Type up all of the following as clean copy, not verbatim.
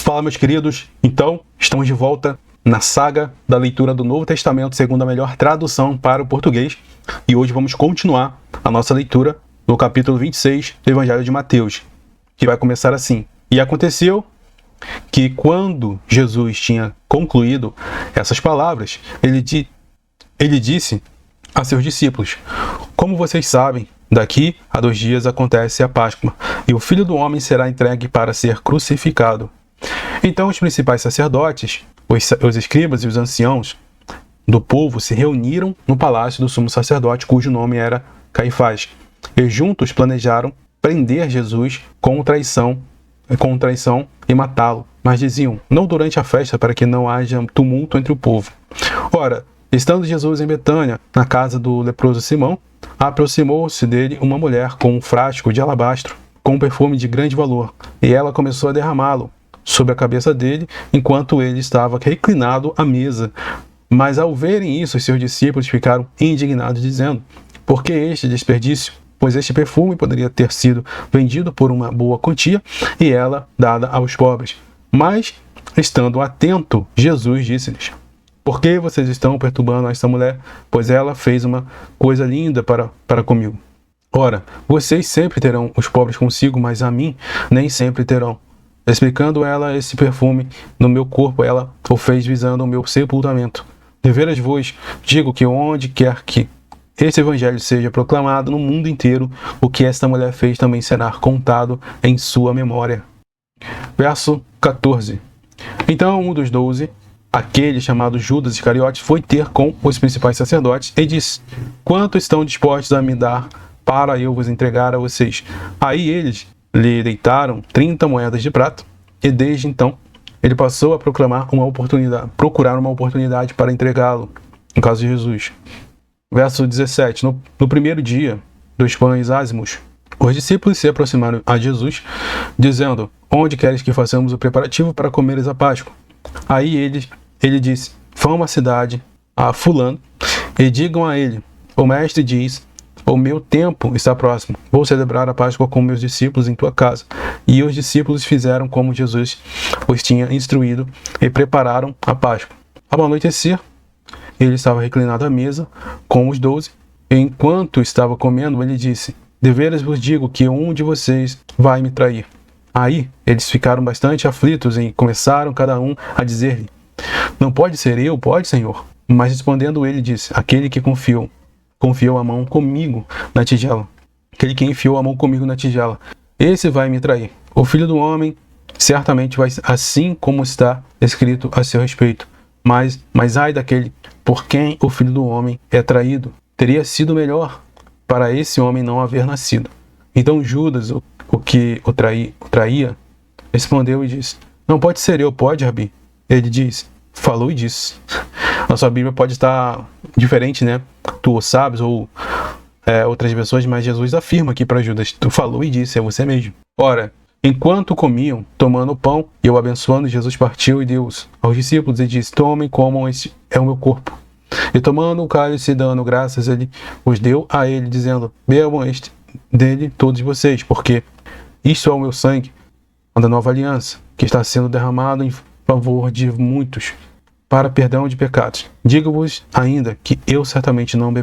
Fala, meus queridos. Então, estamos de volta na saga da leitura do Novo Testamento segundo a melhor tradução para o português. E hoje vamos continuar a nossa leitura no capítulo 26 do Evangelho de Mateus, que vai começar assim. E aconteceu que quando Jesus tinha concluído essas palavras, ele disse a seus discípulos: como vocês sabem, daqui a 2 dias acontece a Páscoa, e o Filho do Homem será entregue para ser crucificado. Então os principais sacerdotes, os escribas e os anciãos do povo se reuniram no palácio do sumo sacerdote, cujo nome era Caifás, e juntos planejaram prender Jesus com traição e matá-lo. Mas diziam: não durante a festa, para que não haja tumulto entre o povo. Ora, estando Jesus em Betânia, na casa do leproso Simão, aproximou-se dele uma mulher com um frasco de alabastro, com um perfume de grande valor, e ela começou a derramá-lo sobre a cabeça dele, enquanto ele estava reclinado à mesa. Mas ao verem isso, os seus discípulos ficaram indignados, dizendo: por que este desperdício? Pois este perfume poderia ter sido vendido por uma boa quantia e ela dada aos pobres. Mas, estando atento, Jesus disse-lhes: por que vocês estão perturbando esta mulher? Pois ela fez uma coisa linda para comigo. Ora, vocês sempre terão os pobres consigo, mas a mim nem sempre terão. Explicando ela esse perfume no meu corpo, ela o fez visando o meu sepultamento. Deveras vos digo que onde quer que esse evangelho seja proclamado no mundo inteiro, o que esta mulher fez também será contado em sua memória. Verso 14. Então um dos 12, aquele chamado Judas Iscariotes, foi ter com os principais sacerdotes e disse: quanto estão dispostos a me dar para eu vos entregar a vocês? Aí eles lhe deitaram 30 moedas de prata, e desde então ele passou a procurar uma oportunidade para entregá-lo, no caso de Jesus. Verso 17. No primeiro dia dos pães ázimos, os discípulos se aproximaram a Jesus, dizendo: onde queres que façamos o preparativo para comeres a Páscoa? Aí ele disse: vão a uma cidade, a fulano, e digam a ele: o mestre diz, o meu tempo está próximo, vou celebrar a Páscoa com meus discípulos em tua casa. E os discípulos fizeram como Jesus os tinha instruído e prepararam a Páscoa. Ao anoitecer, ele estava reclinado à mesa com os 12, e enquanto estava comendo, ele disse: deveras vos digo que um de vocês vai me trair. Aí eles ficaram bastante aflitos e começaram cada um a dizer-lhe: não pode ser eu, pode, Senhor? Mas respondendo ele disse: aquele que confiou a mão comigo na tigela. Aquele que enfiou a mão comigo na tigela, esse vai me trair. O Filho do Homem certamente vai assim como está escrito a seu respeito. Mas ai daquele por quem o Filho do Homem é traído. Teria sido melhor para esse homem não haver nascido. Então Judas, o que o traía, respondeu e disse: não pode ser eu, pode, Rabi? Ele diz: falou e disse. A sua Bíblia pode estar diferente, né? Tu sabes, ou outras versões, mas Jesus afirma aqui para Judas: tu falou e disse, é você mesmo. Ora, enquanto comiam, tomando o pão e o abençoando, Jesus partiu e deu aos discípulos e disse: tomem, comam, este é o meu corpo. E tomando o cálice e dando graças, ele os deu a ele, dizendo: bebam este dele todos vocês, porque isto é o meu sangue da nova aliança, que está sendo derramado em favor de muitos, para perdão de pecados. Digo-vos ainda que eu certamente não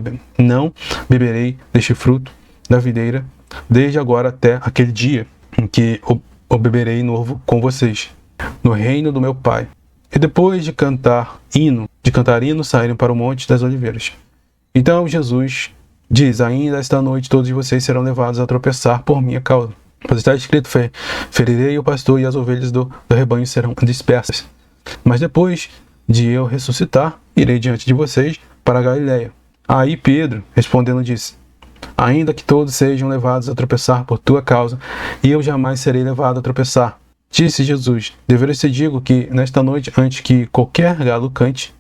beberei deste fruto da videira, desde agora até aquele dia em que o beberei novo com vocês, no reino do meu Pai. E depois de cantar hino, saíram para o Monte das Oliveiras. Então Jesus diz: ainda esta noite todos vocês serão levados a tropeçar por minha causa. Pois está escrito: ferirei o pastor e as ovelhas do rebanho serão dispersas. Mas depois de eu ressuscitar, irei diante de vocês para a Galileia. Aí Pedro, respondendo, disse: ainda que todos sejam levados a tropeçar por tua causa, e eu jamais serei levado a tropeçar. Disse Jesus: deveras te digo que nesta noite, antes que qualquer galo cante,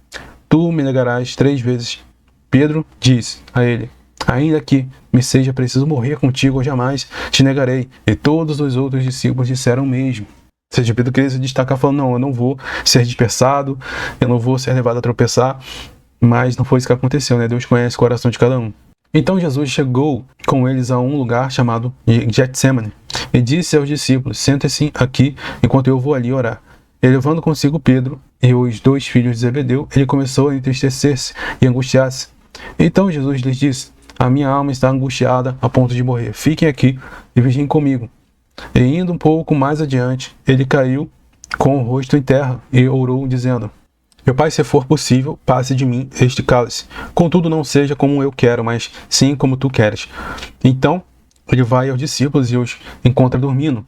tu me negarás 3 vezes. Pedro disse a ele: ainda que me seja preciso morrer contigo, eu jamais te negarei. E todos os outros discípulos disseram o mesmo. Ou seja, Pedro queria se destacar falando: não, eu não vou ser dispersado, eu não vou ser levado a tropeçar. Mas não foi isso que aconteceu, né? Deus conhece o coração de cada um. Então Jesus chegou com eles a um lugar chamado Getsemane e disse aos discípulos: sentem-se aqui enquanto eu vou ali orar. E levando consigo Pedro e os 2 filhos de Zebedeu, ele começou a entristecer-se e angustiar-se. Então Jesus lhes disse: a minha alma está angustiada a ponto de morrer. Fiquem aqui e vigiem comigo. E indo um pouco mais adiante, ele caiu com o rosto em terra e orou, dizendo: meu Pai, se for possível, passe de mim este cálice. Contudo, não seja como eu quero, mas sim como tu queres. Então, ele vai aos discípulos e os encontra dormindo.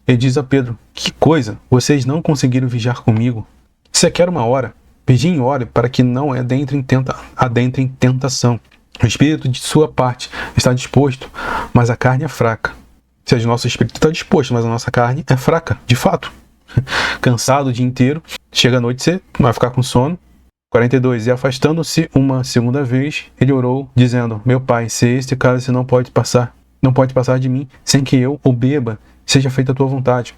E diz a Pedro: que coisa, vocês não conseguiram vigiar comigo? Se quer uma hora, vigiem e ore para que não adentre em tentação. O espírito de sua parte está disposto, mas a carne é fraca. Ou seja, o nosso espírito está disposto, mas a nossa carne é fraca, de fato. Cansado o dia inteiro, chega à noite, você vai ficar com sono. 42. E afastando-se uma segunda vez, ele orou, dizendo: meu Pai, se este cálice não pode passar de mim, sem que eu o beba, seja feita a tua vontade.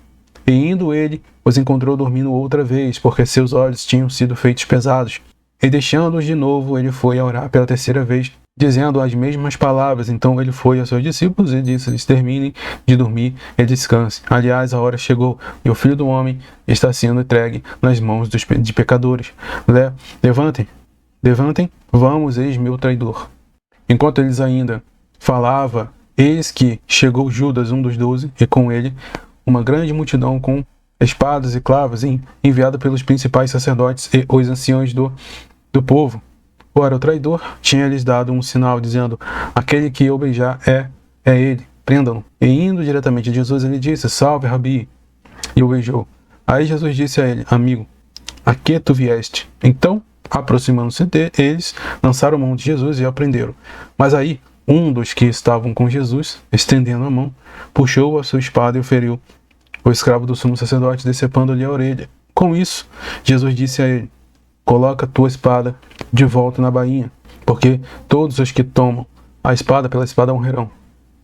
E indo ele, os encontrou dormindo outra vez, porque seus olhos tinham sido feitos pesados. E deixando-os de novo, ele foi a orar pela terceira vez, dizendo as mesmas palavras. Então ele foi aos seus discípulos e disse-lhes: terminem de dormir e descansem. Aliás, a hora chegou, e o Filho do Homem está sendo entregue nas mãos de pecadores. Levantem, vamos, eis meu traidor. Enquanto eles ainda falavam, eis que chegou Judas, um dos 12, e com ele uma grande multidão com espadas e clavos, enviada pelos principais sacerdotes e os anciões do povo. Ora, o traidor tinha-lhes dado um sinal, dizendo: aquele que eu beijar é ele, prendam-no. E indo diretamente a Jesus, ele disse: salve, Rabi, e o beijou. Aí Jesus disse a ele: amigo, a que tu vieste? Então, aproximando-se deles, lançaram mão de Jesus e o prenderam. Mas aí, um dos que estavam com Jesus, estendendo a mão, puxou a sua espada e o feriu. O escravo do sumo sacerdote, decepando-lhe a orelha. Com isso, Jesus disse a ele: coloca a tua espada de volta na bainha, porque todos os que tomam a espada pela espada morrerão.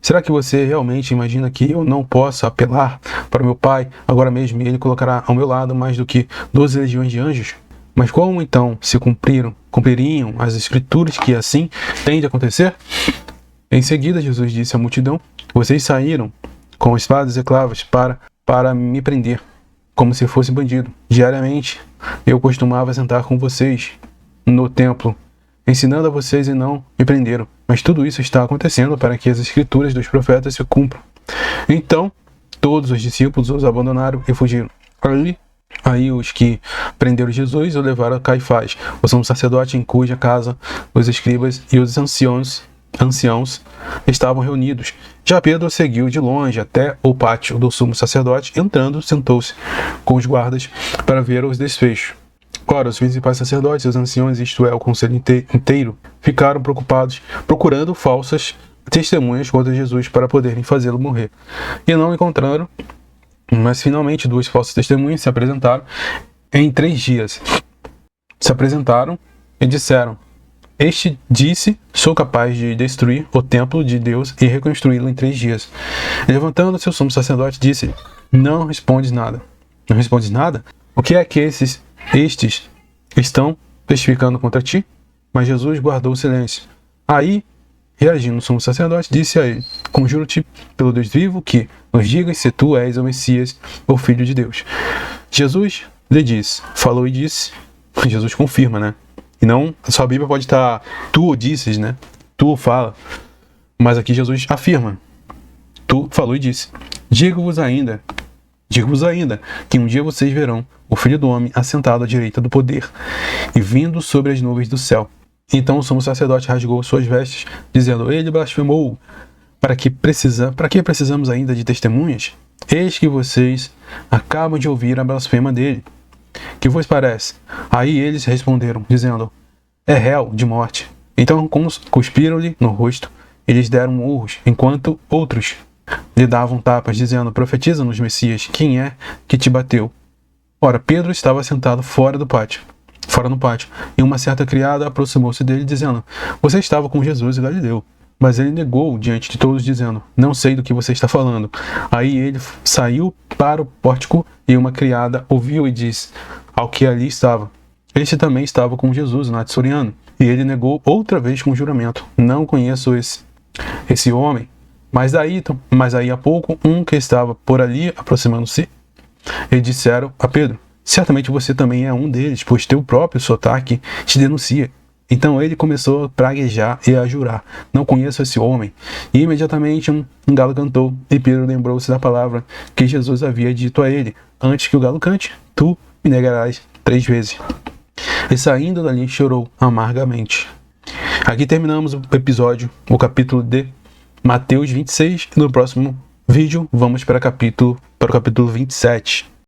Será que você realmente imagina que eu não possa apelar para meu Pai agora mesmo e ele colocará ao meu lado mais do que 12 legiões de anjos? Mas como então se cumpririam as escrituras que assim tem de acontecer? Em seguida, Jesus disse à multidão: vocês saíram com espadas e clavos para me prender, como se fosse bandido. Diariamente, eu costumava sentar com vocês no templo, ensinando a vocês e não me prenderam. Mas tudo isso está acontecendo para que as escrituras dos profetas se cumpram. Então, todos os discípulos os abandonaram e fugiram. Aí os que prenderam Jesus o levaram a Caifás, o sumo sacerdote, em cuja casa os escribas e os anciãos estavam reunidos. Já Pedro seguiu de longe até o pátio do sumo sacerdote. Entrando, sentou-se com os guardas para ver os desfechos. Ora, os principais sacerdotes e os anciões, isto é, o conselho inteiro, ficaram preocupados, procurando falsas testemunhas contra Jesus para poderem fazê-lo morrer. E não encontraram, mas finalmente 2 falsas testemunhas se apresentaram em 3 dias. Se apresentaram e disseram: este disse: sou capaz de destruir o templo de Deus e reconstruí-lo em 3 dias. Levantando-se o sumo sacerdote, disse: não respondes nada. Não respondes nada? O que é que estes estão testificando contra ti? Mas Jesus guardou o silêncio. Aí, reagindo o sumo sacerdote, disse a ele: conjuro-te pelo Deus vivo que nos digas se tu és o Messias, o Filho de Deus. Jesus lhe disse, falou e disse. Jesus confirma, né? E não, a sua Bíblia pode estar, tu o disses, né? Tu o fala. Mas aqui Jesus afirma: tu falou e disse. Digo-vos ainda, que um dia vocês verão o Filho do Homem assentado à direita do poder e vindo sobre as nuvens do céu. Então o sumo sacerdote rasgou suas vestes, dizendo: ele blasfemou. Para que precisamos ainda de testemunhas? Eis que vocês acabam de ouvir a blasfema dele. Que vos parece? Aí eles responderam, dizendo: é réu de morte. Então cuspiram-lhe no rosto e lhes deram murros, enquanto outros lhe davam tapas, dizendo: profetiza-nos, Messias, quem é que te bateu? Ora, Pedro estava sentado fora no pátio, e uma certa criada aproximou-se dele, dizendo: você estava com Jesus em Galileu. Mas ele negou diante de todos, dizendo: não sei do que você está falando. Aí ele saiu para o pórtico, e uma criada ouviu e disse ao que ali estava: este também estava com Jesus, o natsoriano. E ele negou outra vez com juramento: não conheço esse homem. Mas aí a pouco, um que estava por ali, aproximando-se, e disseram a Pedro: certamente você também é um deles, pois teu próprio sotaque te denuncia. Então ele começou a praguejar e a jurar: não conheço esse homem. E imediatamente um galo cantou, e Pedro lembrou-se da palavra que Jesus havia dito a ele: antes que o galo cante, tu me negarás 3 vezes. E saindo dali chorou amargamente. Aqui terminamos o episódio, o capítulo de Mateus 26, e no próximo vídeo vamos para o capítulo 27.